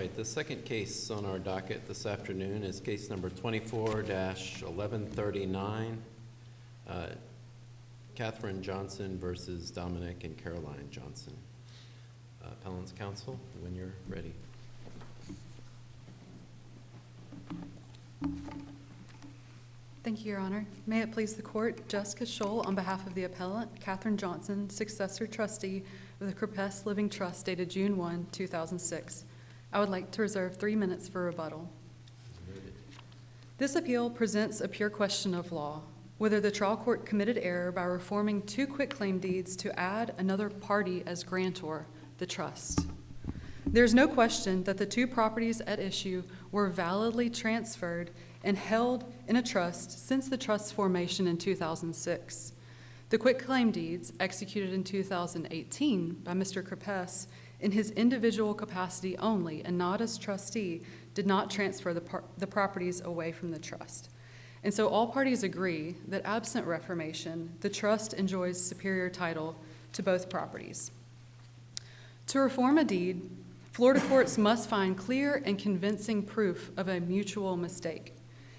right, the second case on our docket this afternoon is case number 24-1139, Catherine Johnson versus Dominic and Caroline Johnson. Appellant's counsel, when you're ready. Thank you, Your Honor. May it please the court, Jessica Scholl on behalf of the appellant, Catherine Johnson, successor trustee of the Crepes Living Trust dated June 1, 2006. I would like to reserve 3 minutes for rebuttal. This appeal presents a pure question of law, whether the trial court committed error by reforming 2 quitclaim deeds to add another party as grantor, the trust. There's no question that the 2 properties at issue were validly transferred and held in a trust since the trust's formation in 2006. The quitclaim deeds, executed in 2018 by Mr. Crepes in his individual capacity only and not as trustee, did not transfer the properties away from the trust. And so all parties agree that absent reformation, the trust enjoys superior title to both properties. To reform a deed, Florida courts must find clear and convincing proof of a mutual mistake.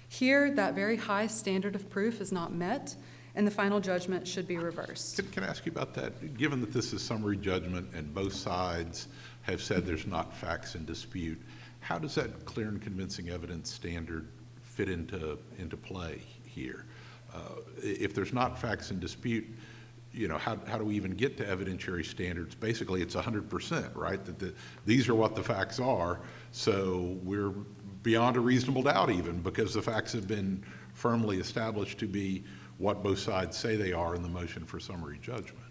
Here, that very high standard of proof is not met, and the final judgment should be reversed. Can I ask you about that? Given that this is summary judgment and both sides have said there's not facts in dispute, how does that clear and convincing evidence standard fit into play here? If there's not facts in dispute, how do we even get to evidentiary standards? Basically, it's 100%, right? That these are what the facts are, so we're beyond a reasonable doubt even, because the facts have been firmly established to be what both sides say they are in the motion for summary judgment.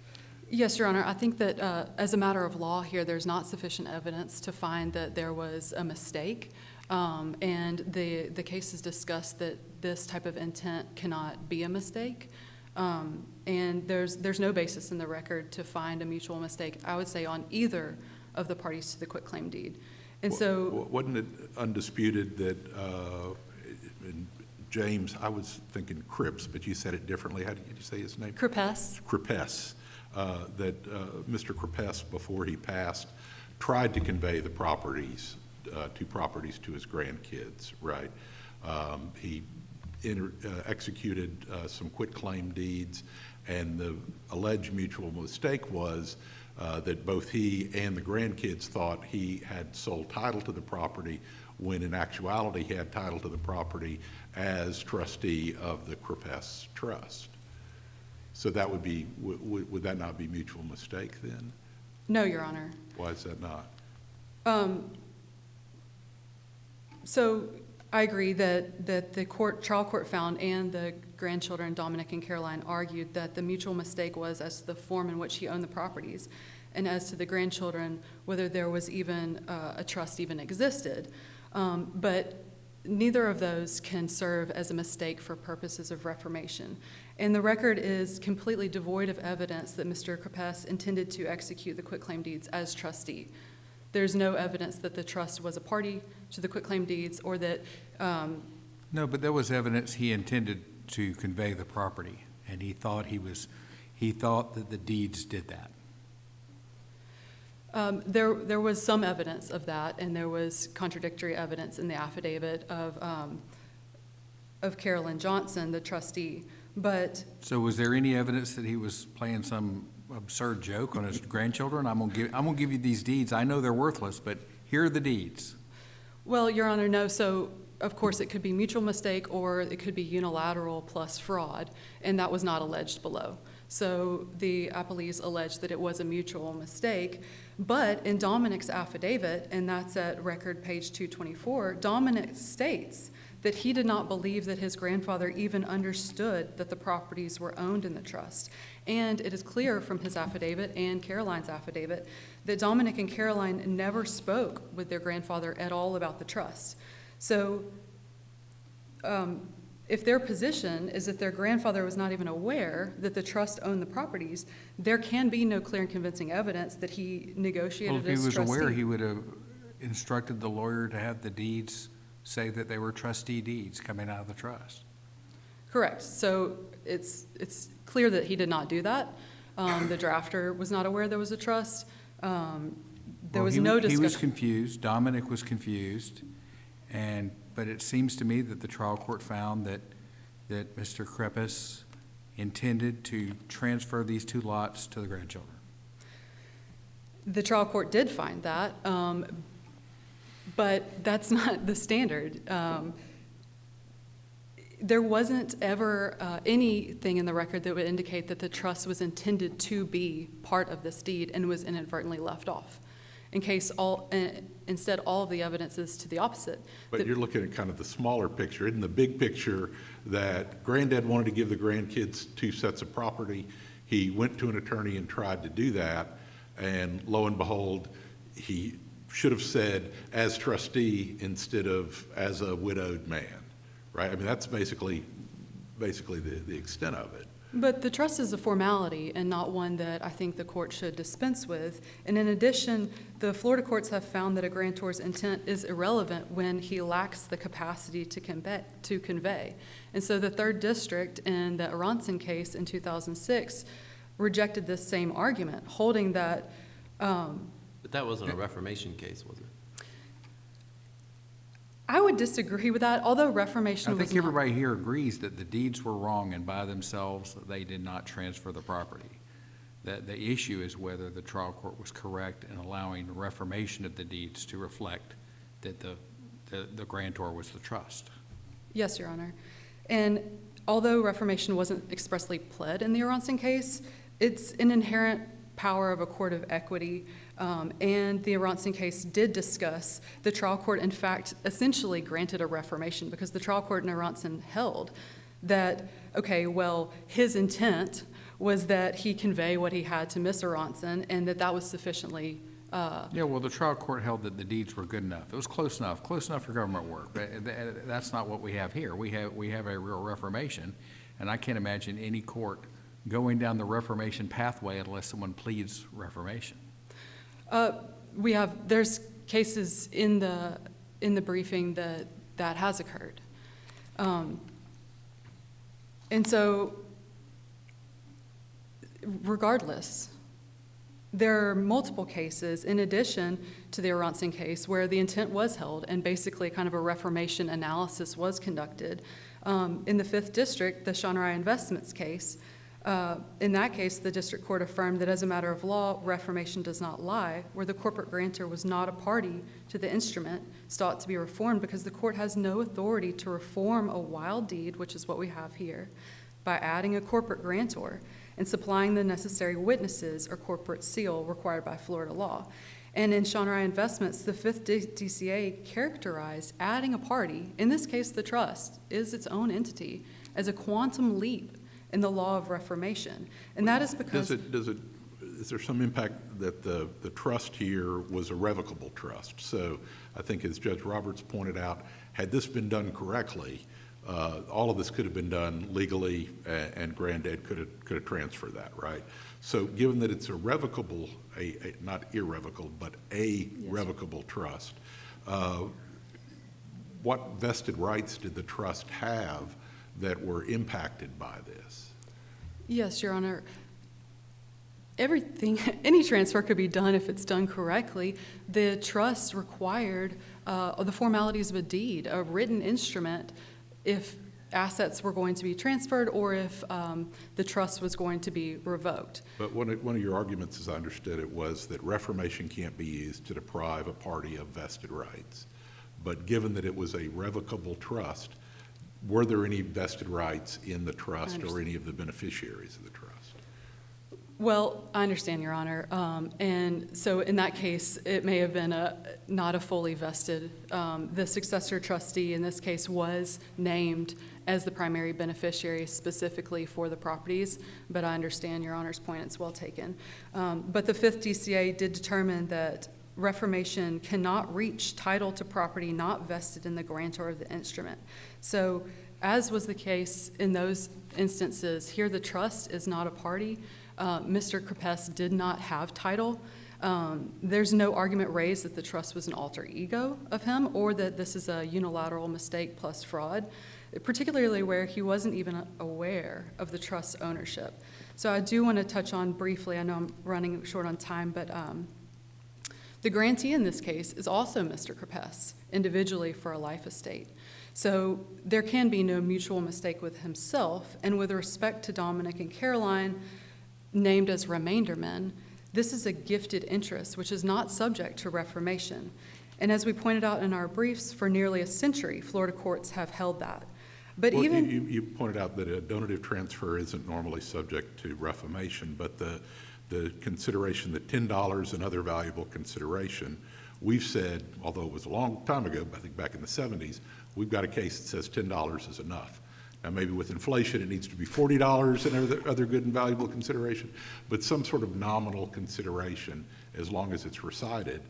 Yes, Your Honor. I think that as a matter of law here, there's not sufficient evidence to find that there was a mistake. And the cases discuss that this type of intent cannot be a mistake. And there's no basis in the record to find a mutual mistake, I would say, on either of the parties to the quitclaim deed. And so, wasn't it undisputed that James, I was thinking Cripps, but you said it differently. How did you say his name? Crepes. Crepes. That Mr. Crepes, before he passed, tried to convey the properties, 2 properties to his grandkids, right? He executed some quitclaim deeds, and the alleged mutual mistake was that both he and the grandkids thought he had sole title to the property, when in actuality he had title to the property as trustee of the Crepes Trust. So that would be, would that not be mutual mistake then? No, Your Honor. Why is that not? So I agree that the trial court found, and the grandchildren, Dominic and Caroline, argued that the mutual mistake was as to the form in which he owned the properties, and as to the grandchildren, whether there was even a trust even existed. But neither of those can serve as a mistake for purposes of reformation. And the record is completely devoid of evidence that Mr. Crepes intended to execute the quitclaim deeds as trustee. There's no evidence that the trust was a party to the quitclaim deeds, or that... No, but there was evidence he intended to convey the property, and he thought that the deeds did that. There was some evidence of that, and there was contradictory evidence in the affidavit of Caroline Johnson, the trustee. But so, was there any evidence that he was playing some absurd joke on his grandchildren? I'm gonna give you these deeds. I know they're worthless, but here are the deeds. Well, Your Honor, no. So, of course, it could be mutual mistake, or it could be unilateral plus fraud, and that was not alleged below. So the appellees alleged that it was a mutual mistake, but in Dominic's affidavit, and that's at record page 224, Dominic states that he did not believe that his grandfather even understood that the properties were owned in the trust. And it is clear from his affidavit and Caroline's affidavit that Dominic and Caroline never spoke with their grandfather at all about the trust. So if their position is that their grandfather was not even aware that the trust owned the properties, there can be no clear and convincing evidence that he negotiated as trustee. Well, if he was aware, he would have instructed the lawyer to have the deeds say that they were trustee deeds coming out of the trust. Correct. So it's clear that he did not do that. The drafter was not aware there was a trust. there Well, was he no wa- He was discussion. confused, Dominic was confused, but it seems to me that the trial court found that Mr. Krepis intended to transfer these two lots to the grandchildren. The trial court did find that, but that's not the standard. There wasn't ever anything in the record that would indicate that the trust was intended to be part of this deed and was inadvertently left off. Instead, all of the evidence is to the opposite. But you're looking at kind of the smaller picture. In the big picture, that granddad wanted to give the grandkids 2 sets of property. He went to an attorney and tried to do that, and lo and behold, he should have said as trustee instead of as a widowed man, right? I mean, that's basically the extent of it. But the trust is a formality and not one that I think the court should dispense with. And in addition, the Florida courts have found that a grantor's intent is irrelevant when he lacks the capacity to convey. And so the third district in the Aronson case in 2006 rejected this same argument, holding that But that wasn't a Reformation case, was it? I would disagree with that, although Reformation I was think not. everybody here agrees that the deeds were wrong, and by themselves, they did not transfer the property. That the issue is whether the trial court was correct in allowing reformation of the deeds to reflect that the grantor was the trust. Yes, Your Honor. And although reformation wasn't expressly pled in the Aronson case, it's an inherent power of a court of equity, and the Aronson case did discuss the trial court, in fact, essentially granted a reformation because the trial court in Aronson held that, okay, well, his intent was that he convey what he had to Miss Aronson and that was sufficiently Yeah, well, the trial court held that the deeds were good enough. It was close enough for government work, but that's not what we have here. We have a real reformation, and I can't imagine any court going down the reformation pathway unless someone pleads reformation. there's cases in the briefing that has occurred. And so regardless, there are multiple cases in addition to the Aronson case where the intent was held and basically kind of a reformation analysis was conducted. In the 5th District, the Shonrai Investments case, in that case, the district court affirmed that as a matter of law, reformation does not lie, where the corporate grantor was not a party to the instrument sought to be reformed because the court has no authority to reform a wild deed, which is what we have here, by adding a corporate grantor and supplying the necessary witnesses or corporate seal required by Florida law. And in Shonrai Investments, the 5th DCA characterized adding a party, in this case the trust, is its own entity, as a quantum leap in the law of reformation. And that is because... Is there some impact that the trust here was a revocable trust? So I think as Judge Roberts pointed out, had this been done correctly, all of this could have been done legally, and Granddad could have transferred that, right? So given that it's a revocable, not irrevocable, but a revocable trust, what vested rights did the trust have that were impacted by this? Yes, Your Honor. Any transfer could be done if it's done correctly. The trust required the formalities of a deed, a written instrument, if assets were going to be transferred or if the trust was going to be revoked. But one of your arguments, as I understood it, was that reformation can't be used to deprive a party of vested rights. But given that it was a revocable trust, were there any vested rights in the trust or any of the beneficiaries of the trust? Well, I understand, Your Honor. And so in that case, it may have been not a fully vested. The successor trustee in this case was named as the primary beneficiary specifically for the properties, but I understand Your Honor's point. It's well taken. But the 5th DCA did determine that reformation cannot reach title to property not vested in the grantor of the instrument. So as was the case in those instances, here the trust is not a party. Mr. Krepes did not have title. There's no argument raised that the trust was an alter ego of him or that this is a unilateral mistake plus fraud, particularly where he wasn't even aware of the trust's ownership. So I do want to touch on briefly, I know I'm running short on time, but The grantee in this case is also Mr. Krepes, individually for a life estate. So there can be no mutual mistake with himself, and with respect to Dominic and Caroline, named as remaindermen, this is a gifted interest which is not subject to reformation. And as we pointed out in our briefs, for nearly a century, Florida courts have held that. But Well, even you pointed out that a donative transfer isn't normally subject to reformation, but the consideration that $10 and other valuable consideration, we've said, although it was a long time ago, I think back in the 70s, we've got a case that says $10 is enough. Now, maybe with inflation, it needs to be $40 and other good and valuable consideration, but some sort of nominal consideration, as long as it's recited,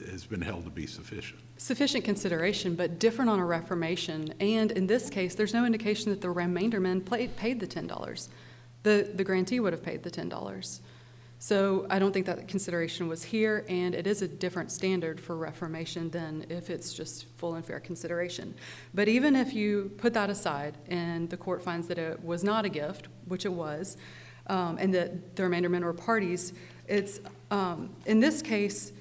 has been held to be sufficient. sufficient consideration, but different on a reformation. And in this case, there's no indication that the remaindermen paid the $10. The grantee would have paid the $10. So I don't think that consideration was here, and it is a different standard for reformation than if it's just full and fair consideration. But even if you put that aside and the court finds that it was not a gift, which it was, and that the remaindermen were parties, it's, in this case,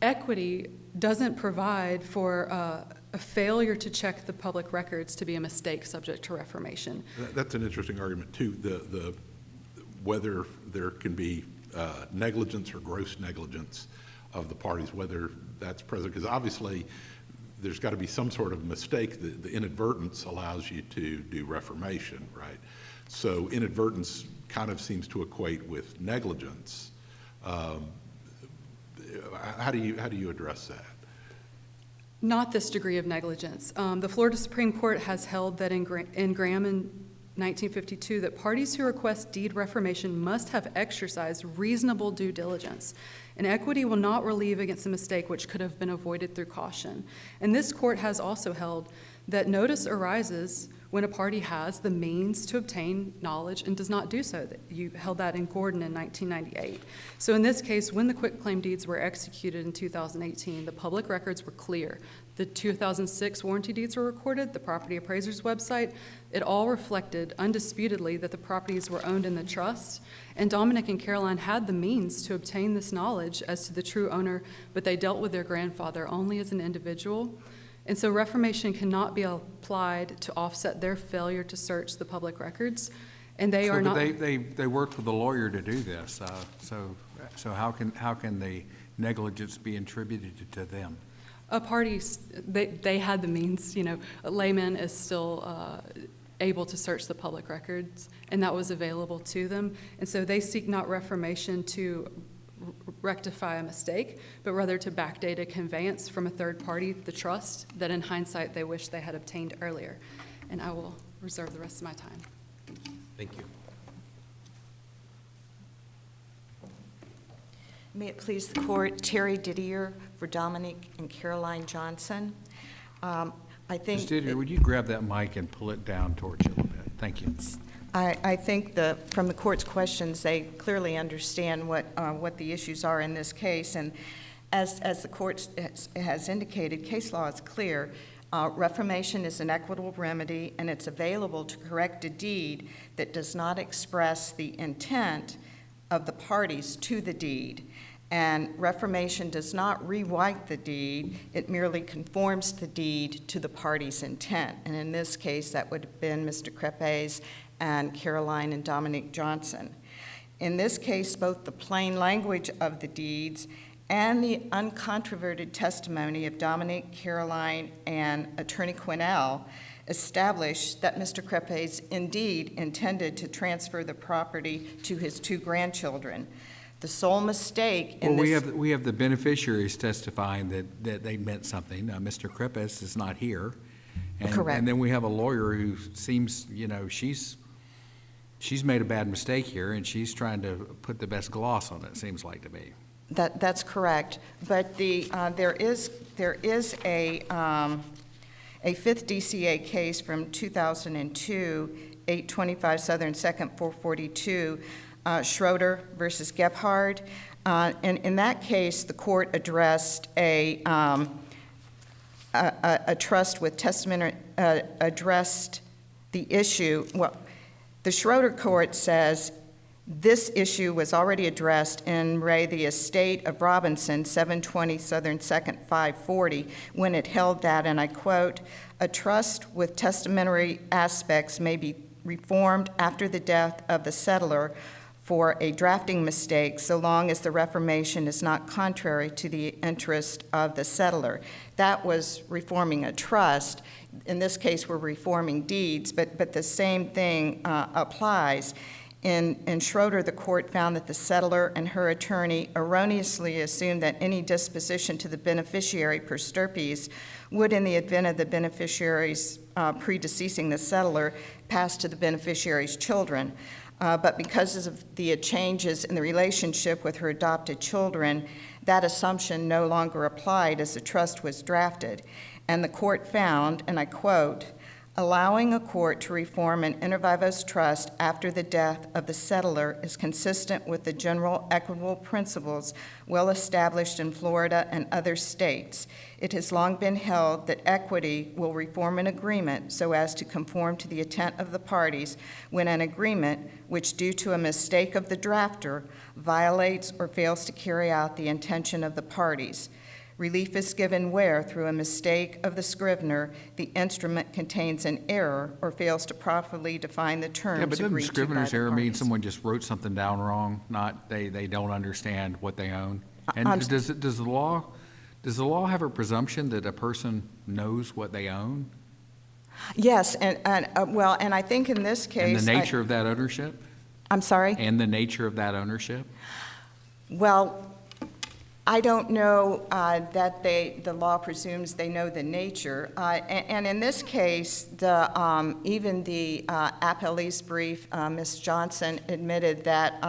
equity doesn't provide for a failure to check the public records to be a mistake subject to reformation. That's an interesting argument, too. Whether there can be negligence or gross negligence of the parties, whether that's present, because obviously there's got to be some sort of mistake. The inadvertence allows you to do reformation, right? So inadvertence kind of seems to equate with negligence. How do you address that? Not this degree of negligence. The Florida Supreme Court has held that in Graham in 1952 that parties who request deed reformation must have exercised reasonable due diligence, and equity will not relieve against a mistake which could have been avoided through caution. And this court has also held that notice arises when a party has the means to obtain knowledge and does not do so. You held that in Gordon in 1998. So in this case, when the quitclaim deeds were executed in 2018, the public records were clear. The 2006 warranty deeds were recorded, the property appraiser's website. It all reflected undisputedly that the properties were owned in the trust, and Dominic and Caroline had the means to obtain this knowledge as to the true owner, but they dealt with their grandfather only as an individual. And so reformation cannot be applied to offset their failure to search the public records, and they are not. They worked with a lawyer to do this, so how can the negligence be attributed to them? Parties, they had the means, a layman is still able to search the public records, and that was available to them. And so they seek not reformation to rectify a mistake, but rather to backdate a conveyance from a third party, the trust, that in hindsight they wish they had obtained earlier. And I will reserve the rest of my time. Thank you. May it please the court, Terry Didier for Dominic and Caroline Johnson. I think Ms. Didier, would you grab that mic and pull it down towards you a little bit? Thank you. I think from the court's questions, they clearly understand what the issues are in this case. And as the court has indicated, case law is clear. Reformation is an equitable remedy, and it's available to correct a deed that does not express the intent of the parties to the deed. And reformation does not rewrite the deed, it merely conforms the deed to the party's intent. And in this case, that would have been Mr. Krepes and Caroline and Dominic Johnson. In this case, both the plain language of the deeds and the uncontroverted testimony of Dominic, Caroline, and Attorney Quinnell established that Mr. Krepes indeed intended to transfer the property to his two grandchildren. The sole mistake in Well, this... we have the beneficiaries testifying that they meant something. Mr. Krepes is not here. Correct. And then we have a lawyer who seems, she's made a bad mistake here, and she's trying to put the best gloss on it seems like to me. That's correct, but there is a Fifth DCA case from 2002, 825 Southern 2nd 442, Schroeder versus Gebhard. And in that case, the court addressed a trust with testimony, addressed the issue. Well, the Schroeder court says This issue was already addressed in Ray the Estate of Robinson, 720 Southern 2nd 540, when it held that, and I quote, "A trust with testamentary aspects may be reformed after the death of the settlor for a drafting mistake, so long as the reformation is not contrary to the interest of the settlor." That was reforming a trust. In this case, we're reforming deeds, but the same thing applies. In Schroeder, the court found that the settlor and her attorney erroneously assumed that any disposition to the beneficiary per stirpes would, in the event of the beneficiary's predeceasing the settlor, pass to the beneficiary's children. But because of the changes in the relationship with her adopted children, that assumption no longer applied as the trust was drafted. And the court found, and I quote, "Allowing a court to reform an inter vivos trust after the death of the settlor is consistent with the general equitable principles well established in Florida and other states. It has long been held that equity will reform an agreement so as to conform to the intent of the parties when an agreement, which due to a mistake of the drafter, violates or fails to carry out the intention of the parties. Relief is given where, through a mistake of the scrivener, the instrument contains an error or fails to properly define the terms Yeah, but doesn't agreed to by scrivener's the error mean parties." someone just wrote something down wrong, not they don't understand what they own? I'm And s- does the law have a presumption that a person knows what they own? Yes, and I think in this And case. the nature of that ownership? I'm sorry? And the nature of that ownership? Well, I don't know that the law presumes they know the nature. And in this case, even the appellee's brief, Ms. Johnson admitted that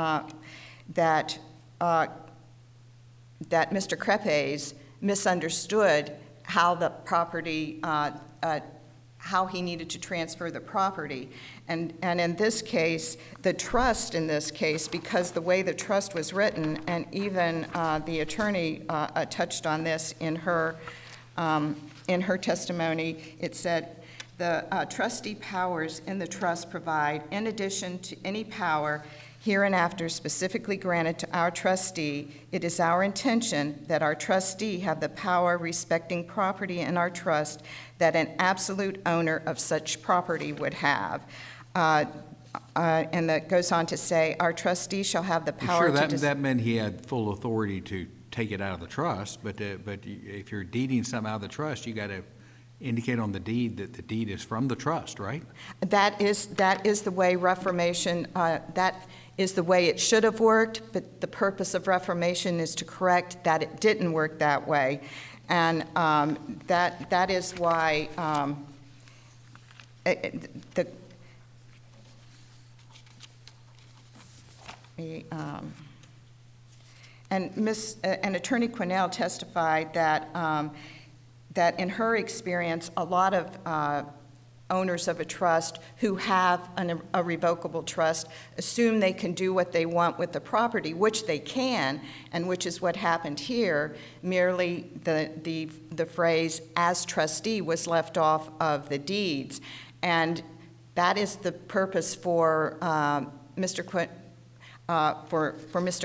Mr. Crepes misunderstood how the property, how he needed to transfer the property. And in this case, the trust in this case, because the way the trust was written, and even the attorney touched on this in her testimony, it said, "The trustee powers in the trust provide, in addition to any power hereinafter specifically granted to our trustee, it is our intention that our trustee have the power respecting property in our trust that an absolute owner of such property would have." And that goes on to say, "Our trustee shall have the Well, power sure, to..." that meant he had full authority to take it out of the trust, but if you're deeding something out of the trust, you got to indicate on the deed that the deed is from the trust, right? That is the way Reformation, that is the way it should have worked, but the purpose of Reformation is to correct that it didn't work that way. And that is why and Attorney Quinnell testified that that in her experience, a lot of owners of a trust who have a revocable trust assume they can do what they want with the property, which they can, and which is what happened here. Merely the phrase "as trustee" was left off of the deeds, and that is the purpose for Mr.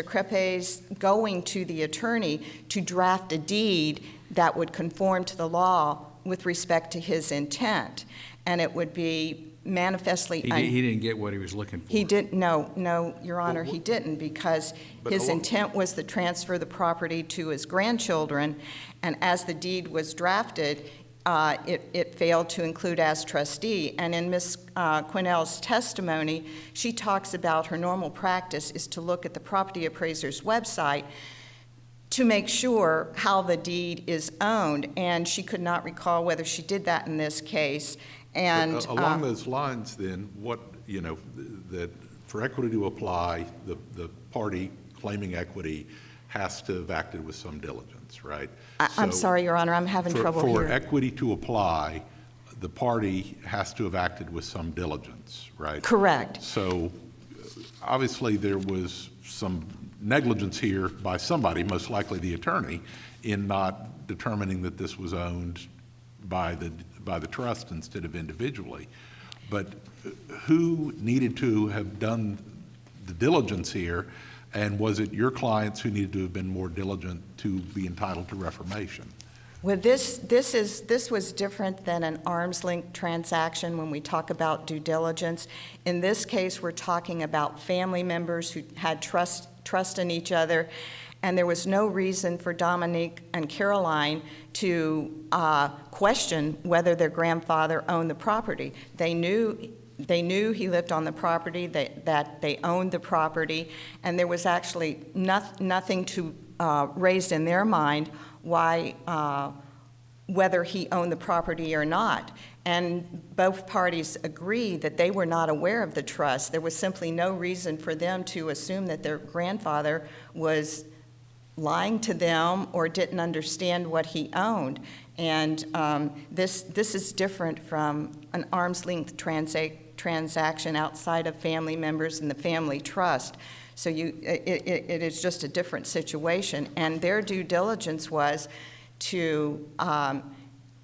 Crepes going to the attorney to draft a deed that would conform to the law with respect to his intent. And it would be manifestly... He didn't get what he was looking for. He didn't, no, Your Honor, he didn't, because But his along- intent was to transfer the property to his grandchildren, and as the deed was drafted, it failed to include "as trustee." And in Ms. Quinnell's testimony, she talks about her normal practice is to look at the property appraiser's website to make sure how the deed is owned, and she could not recall whether she did that in this case. And But, along those lines, then, that for equity to apply, the party claiming equity has to have acted with some diligence, right? I'm So sorry, Your Honor, I'm having trouble For here. equity to apply, the party has to have acted with some diligence, right? Correct. So obviously, there was some negligence here by somebody, most likely the attorney, in not determining that this was owned by the trust instead of individually. But who needed to have done the diligence here? And was it your clients who needed to have been more diligent to be entitled to reformation? Well, this was different than an arm's length transaction when we talk about due diligence. In this case, we're talking about family members who had trust in each other, and there was no reason for Dominique and Caroline to question whether their grandfather owned the property. They knew he lived on the property, that they owned the property, and there was actually nothing to raise in their mind why, whether he owned the property or not. And both parties agreed that they were not aware of the trust. There was simply no reason for them to assume that their grandfather was lying to them or didn't understand what he owned. And this is different from an arm's length transaction outside of family members and the family trust. So it is just a different situation. And their due diligence was to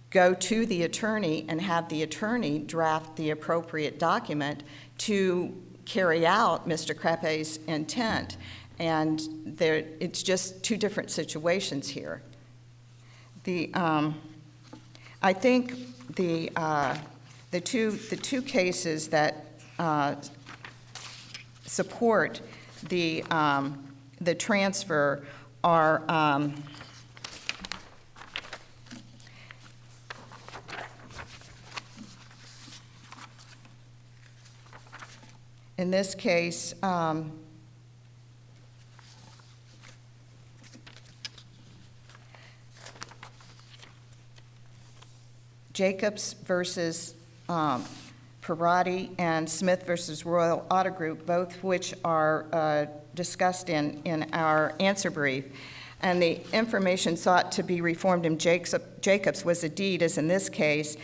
go to the attorney and have the attorney draft the appropriate document to carry out Mr. Creppe's intent. And it's just two different situations here. I think the two cases that support the transfer are in this case, Jacobs versus Parati and Smith versus Royal Auto Group, both which are discussed in our answer brief. And the information sought to be reformed in Jacobs was a deed, as in this case,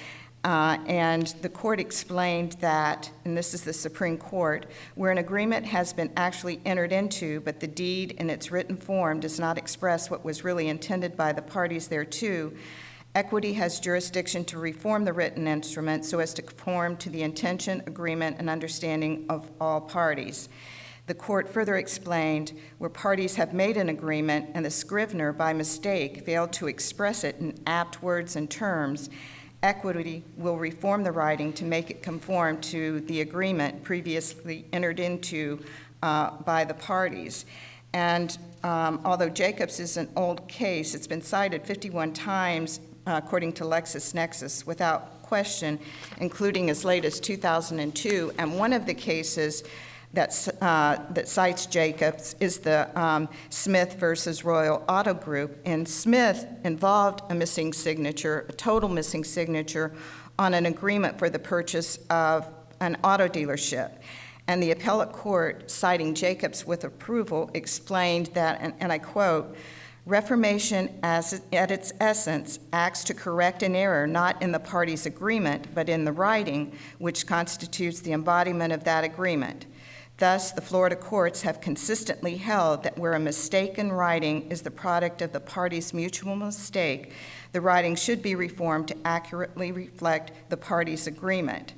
and the court explained that, and this is the Supreme Court, where an agreement has been actually entered into, but the deed in its written form does not express what was really intended by the parties thereto, equity has jurisdiction to reform the written instrument so as to conform to the intention, agreement, and understanding of all parties. The court further explained where parties have made an agreement and the scrivener, by mistake, failed to express it in apt words and terms, equity will reform the writing to make it conform to the agreement previously entered into by the parties. And although Jacobs is an old case, it's been cited 51 times according to LexisNexis without question, including as late as 2002. And one of the cases that cites Jacobs is the Smith versus Royal Auto Group. And Smith involved a missing signature, a total missing signature, on an agreement for the purchase of an auto dealership. And the appellate court, citing Jacobs with approval, explained that, and I quote, "Reformation at its essence acts to correct an error not in the party's agreement, but in the writing, which constitutes the embodiment of that agreement. Thus, the Florida courts have consistently held that where a mistake in writing is the product of the parties' mutual mistake, the writing should be reformed to accurately reflect the parties' agreement."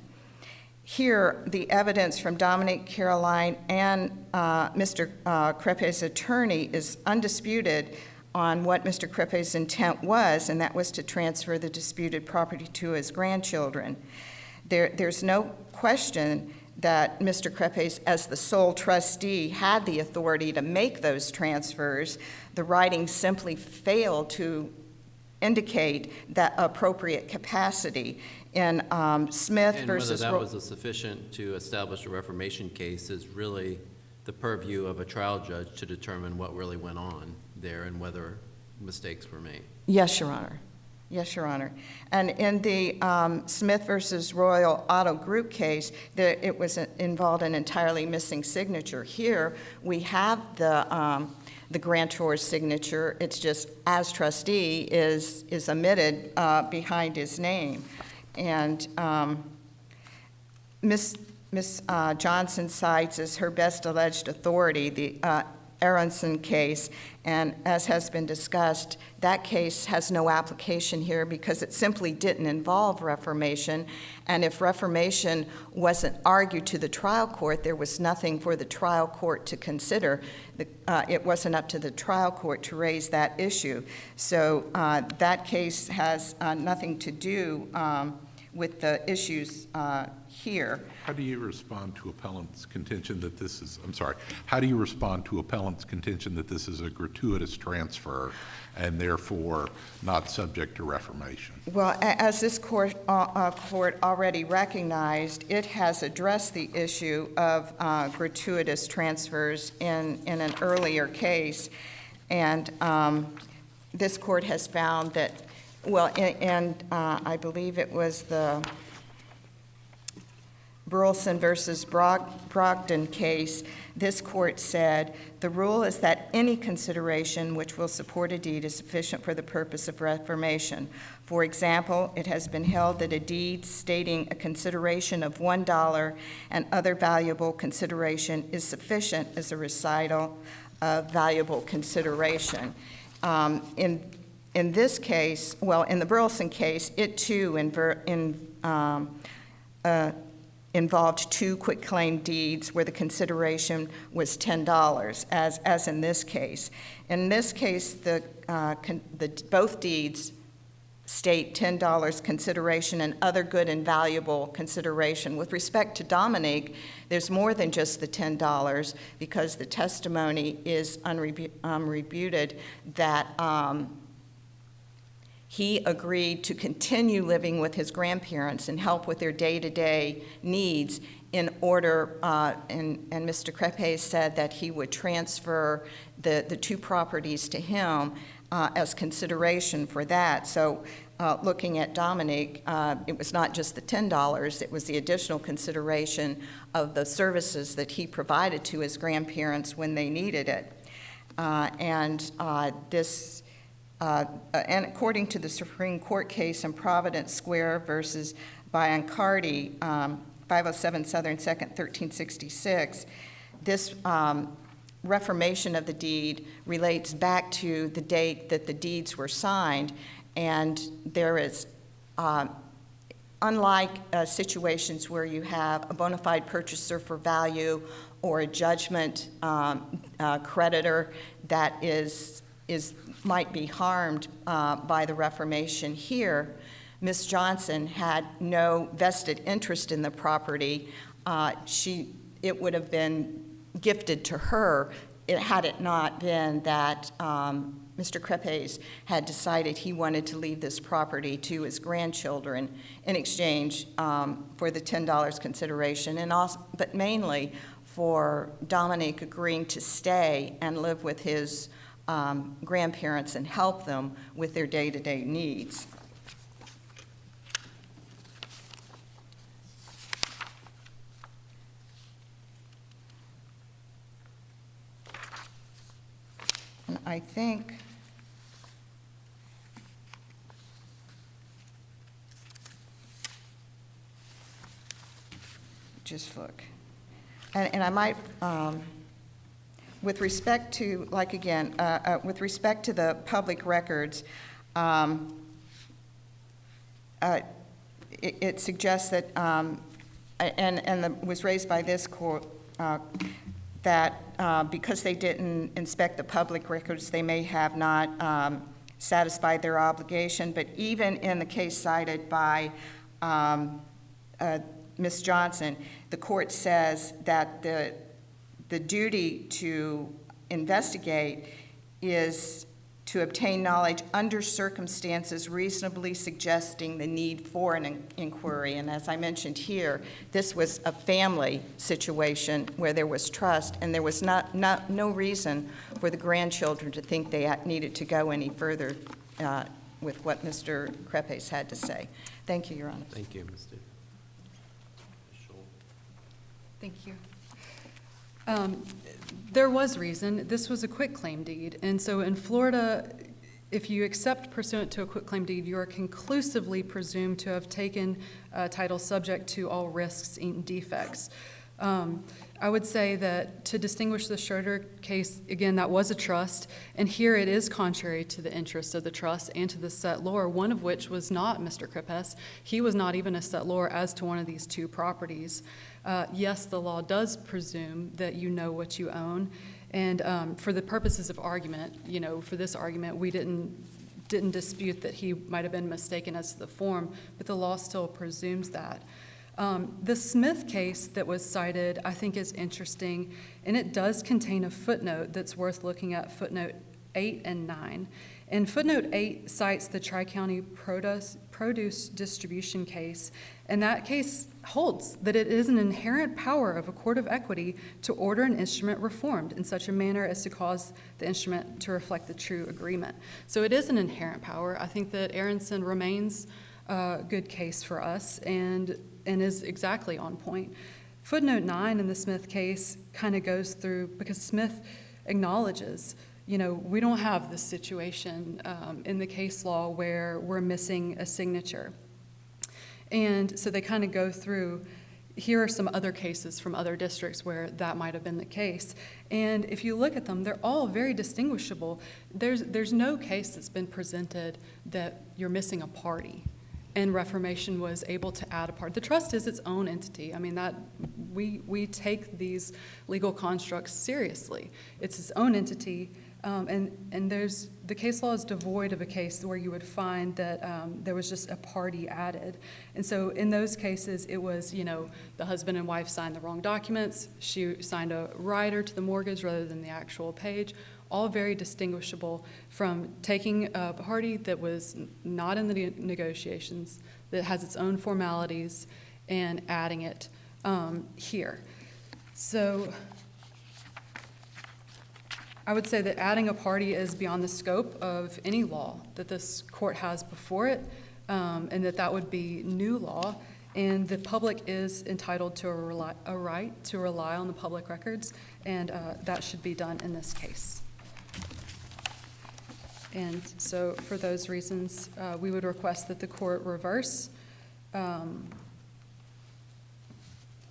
Here, the evidence from Dominique, Caroline, and Mr. Creppe's attorney is undisputed on what Mr. Creppe's intent was, and that was to transfer the disputed property to his grandchildren. There's no question that Mr. Creppe's, as the sole trustee, had the authority to make those transfers. The writing simply failed to indicate that appropriate capacity. In Smith versus... And whether that was sufficient to establish a reformation case is really the purview of a trial judge to determine what really went on there and whether mistakes were made. Yes, Your Honor. Yes, Your Honor. And in the Smith versus Royal Auto Group case, it was involved an entirely missing signature. Here, we have the grantor's signature. It's just, as trustee, is omitted behind his name. And Ms. Johnson cites as her best alleged authority the Aronson case, and as has been discussed, that case has no application here because it simply didn't involve reformation, and if reformation wasn't argued to the trial court, there was nothing for the trial court to consider. It wasn't up to the trial court to raise that issue. So that case has nothing to do with the issues here. How do you respond to appellant's contention that this is, I'm sorry, how do you respond to appellant's contention that this is a gratuitous transfer and therefore not subject to reformation? Well, as this court already recognized, it has addressed the issue of gratuitous transfers in an earlier case, and this court has found that, well, and I believe it was the Burleson versus Brogdon case, this court said, the rule is that any consideration which will support a deed is sufficient for the purpose of reformation. For example, it has been held that a deed stating a consideration of $1 and other valuable consideration is sufficient as a recital of valuable consideration. In this case, well, in the Burleson case, it too involved two quitclaim deeds where the consideration was $10, as in this case. In this case, both deeds state $10 consideration and other good and valuable consideration. With respect to Dominique, there's more than just the $10 because the testimony is unrefuted that he agreed to continue living with his grandparents and help with their day-to-day needs in order, and Mr. Crepes said that he would transfer the two properties to him as consideration for that. So looking at Dominique, it was not just the $10, it was the additional consideration of the services that he provided to his grandparents when they needed it. And according to the Supreme Court case in Providence Square versus Biancardi, 507 Southern 2nd, 1366, this reformation of the deed relates back to the date that the deeds were signed, and there is, unlike situations where you have a bona fide purchaser for value or a judgment creditor that might be harmed by the reformation here, Ms. Johnson had no vested interest in the property. It would have been gifted to her had it not been that Mr. Crepes had decided he wanted to leave this property to his grandchildren in exchange for the $10 consideration, and also, but mainly for Dominique agreeing to stay and live with his grandparents and help them with their day-to-day needs. And I think just look, and I might with respect to, like again, with respect to the public records, it suggests that, was raised by this court, that because they didn't inspect the public records, they may have not satisfied their obligation. But even in the case cited by Ms. Johnson, the court says that the duty to investigate is to obtain knowledge under circumstances reasonably suggesting the need for an inquiry. And as I mentioned here, this was a family situation where there was trust, and there was no reason for the grandchildren to think they needed to go any further with what Mr. Crepes had to say. Thank you, Your Honor. Thank you, Ms. Davis. Thank you. There was reason. This was a quitclaim deed, and so in Florida, if you accept pursuant to a quitclaim deed, you are conclusively presumed to have taken title subject to all risks and defects. I would say that to distinguish the Schroeder case, again, that was a trust, and here it is contrary to the interests of the trust and to the settlor, one of which was not Mr. Kripes. He was not even a settlor as to one of these two properties. Yes, the law does presume that you know what you own, and for the purposes of argument, for this argument, we didn't dispute that he might have been mistaken as to the form, but the law still presumes that. The Smith case that was cited, I think, is interesting, and it does contain a footnote that's worth looking at, footnote 8 and 9. And footnote 8 cites the Tri-County produce distribution case, and that case holds that it is an inherent power of a court of equity to order an instrument reformed in such a manner as to cause the instrument to reflect the true agreement. So it is an inherent power. I think that Aronson remains a good case for us and is exactly on point. Footnote 9 in the Smith case kind of goes through, because Smith acknowledges, we don't have this situation in the case law where we're missing a signature. And so they kind of go through, here are some other cases from other districts where that might have been the case. And if you look at them, they're all very distinguishable. There's no case that's been presented that you're missing a party, and Reformation was able to add a part. The trust is its own entity. I mean, that we take these legal constructs seriously. It's its own entity, and there's the case law is devoid of a case where you would find that there was just a party added. And so in those cases, it was, the husband and wife signed the wrong documents. She signed a rider to the mortgage rather than the actual page. All very distinguishable from taking a party that was not in the negotiations, that has its own formalities, and adding it here. So I would say that adding a party is beyond the scope of any law that this court has before it, and that would be new law. And the public is entitled to a right to rely on the public records, and that should be done in this case. And so for those reasons, we would request that the court reverse and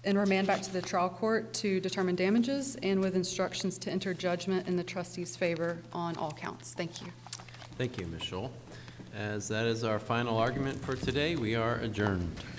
remand back to the trial court to determine damages, and with instructions to enter judgment in the trustee's favor on all counts. Thank you. Thank you, Ms. Scholl. As that is our final argument for today, we are adjourned.